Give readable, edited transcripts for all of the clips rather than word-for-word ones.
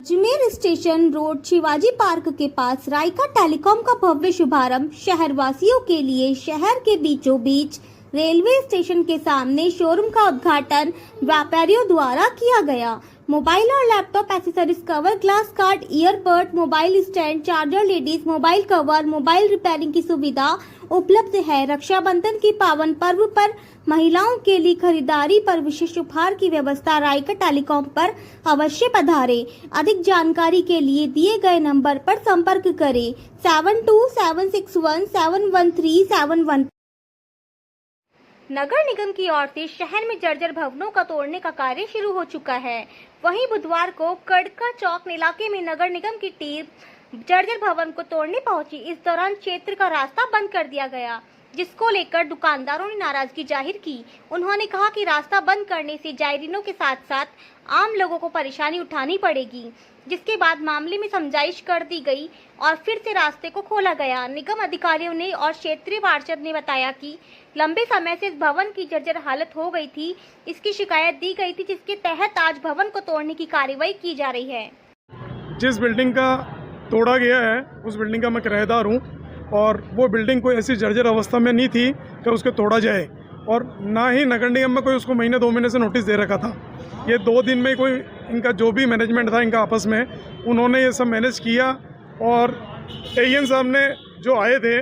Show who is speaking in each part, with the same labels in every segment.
Speaker 1: Ajmer station road Shivaji park के पास Raika telecom का भव्य शुभारंभ शहरवासियों के लिए शहर के बीचों बीच रेलवे स्टेशन के सामने शोरूम का उद्घाटन व्यापारियों द्वारा किया गया। मोबाइल और laptop accessories, cover, glass card, earbud, mobile stand, charger, ladies mobile cover, mobile repairing की सुविधा उपलब्ध है। रक्षाबंधन की पावन पर्व पर महिलाओं के लिए खरीदारी पर विशेष उपहार की व्यवस्था राइका टेलीकॉम पर अवश्य पधारें। अधिक जानकारी के लिए दिए गए नंबर पर संपर्क करें 7276171371। नगर निगम की ओर से शहर में जर्जर भवनों का तोड़ने का कार्य शुरू हो चुका है। वहीं बुधवार को कड़का चौक इलाके में नगर निगम की टीम जर्जर भवन को तोड़ने पहुंची। इस दौरान क्षेत्र का रास्ता बंद कर दिया गया, जिसको लेकर दुकानदारों ने नाराजगी जाहिर की। उन्होंने कहा कि रास्ता बंद करने से जायरीनों के साथ साथ आम लोगों को परेशानी उठानी पड़ेगी, जिसके बाद मामले में समझाइश कर दी गई और फिर से रास्ते को खोला गया। निगम अधिकारियों ने और क्षेत्रीय पार्षद ने बताया कि लंबे समय से इस भवन की जर्जर हालत हो गई थी। इसकी शिकायत दी गई थी, जिसके तहत आज भवन को तोड़ने की कार्रवाई की जा रही है।
Speaker 2: जिस बिल्डिंग का तोड़ा गया है उस बिल्डिंग का मैं किराएदार हूँ और वो बिल्डिंग कोई ऐसी जर्जर अवस्था में नहीं थी कि उसको तोड़ा जाए, और ना ही नगर निगम में कोई उसको महीने 2 महीने से नोटिस दे रखा था। ये 2 दिन में कोई इनका जो भी मैनेजमेंट था इनका आपस में उन्होंने ये सब मैनेज किया। और एएन साहब ने जो आए थे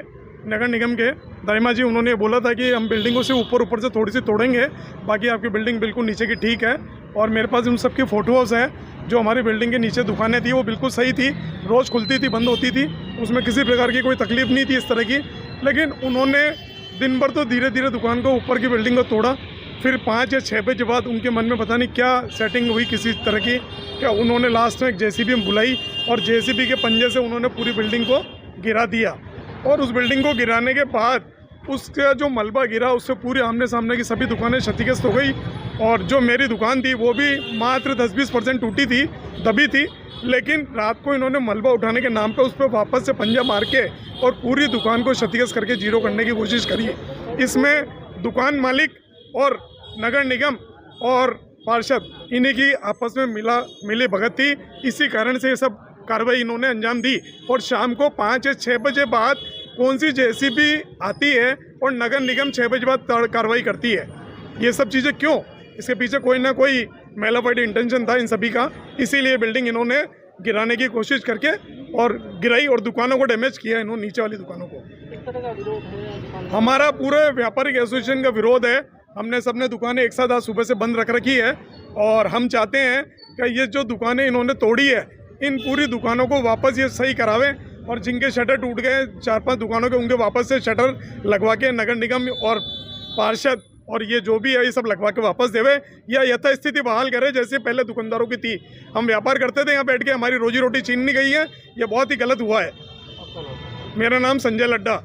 Speaker 2: नगर निगम के दाइमा जी, उन्होंने बोला था कि हम बिल्डिंगों से ऊपर से थोड़ी सी तोड़ेंगे, बाकी आपकी बिल्डिंग बिल्कुल नीचे की ठीक है। और मेरे पास उन सब की फ़ोटोज़ हैं। जो हमारी बिल्डिंग के नीचे दुकानें थी वो बिल्कुल सही थी, रोज़ खुलती थी, बंद होती थी, उसमें किसी प्रकार की कोई तकलीफ़ नहीं थी इस तरह की। लेकिन उन्होंने दिन भर तो धीरे धीरे दुकान को ऊपर की बिल्डिंग को तोड़ा। फिर 5 या 6 बजे बाद उनके मन में पता नहीं क्या सेटिंग हुई किसी तरह की, क्या उन्होंने लास्ट में एक जेसीबी बुलाई और जेसीबी के पंजे से उन्होंने पूरी बिल्डिंग को गिरा दिया। और उस बिल्डिंग को गिराने के बाद उसका जो मलबा गिरा उससे पूरे आमने सामने की सभी दुकानें क्षतिग्रस्त हो गई। और जो मेरी दुकान थी वो भी मात्र 10-20% टूटी थी, दबी थी। लेकिन रात को इन्होंने मलबा उठाने के नाम पे उस पर वापस से पंजा मार के और पूरी दुकान को क्षतिग्रस्त करके जीरो करने की कोशिश करी। इसमें दुकान मालिक और नगर निगम और पार्षद इन्हीं की आपस में मिली भगत थी। इसी कारण से ये सब कार्रवाई इन्होंने अंजाम दी। और शाम को 5 या 6 बजे बाद कौन सी जेसीबी आती है और नगर निगम 6 बजे बाद कार्रवाई करती है। ये सब चीज़ें क्यों? इसके पीछे कोई ना कोई मेलाफाइड इंटेंशन था इन सभी का। इसीलिए बिल्डिंग इन्होंने गिराने की कोशिश करके और गिराई और दुकानों को डैमेज किया इन्होंने, नीचे वाली दुकानों को।
Speaker 3: किस तरह का विरोध है?
Speaker 2: हमारा पूरे व्यापारिक एसोसिएशन का विरोध है। हमने सबने दुकानें एक साथ आज सुबह से बंद रख रखी है और हम चाहते हैं कि ये जो दुकानें इन्होंने तोड़ी है इन पूरी दुकानों को वापस ये सही करावें, और जिनके शटर टूट गए 4-5 दुकानों के उनके वापस से शटर लगवा के नगर निगम और पार्षद और ये जो भी है ये सब लगवा के वापस देवे या यथास्थिति बहाल करे जैसे पहले दुकानदारों की थी। हम व्यापार करते थे यहाँ बैठ के, हमारी रोजी रोटी छीन ली गई है, ये बहुत ही गलत हुआ है। मेरा नाम संजय लड्डा।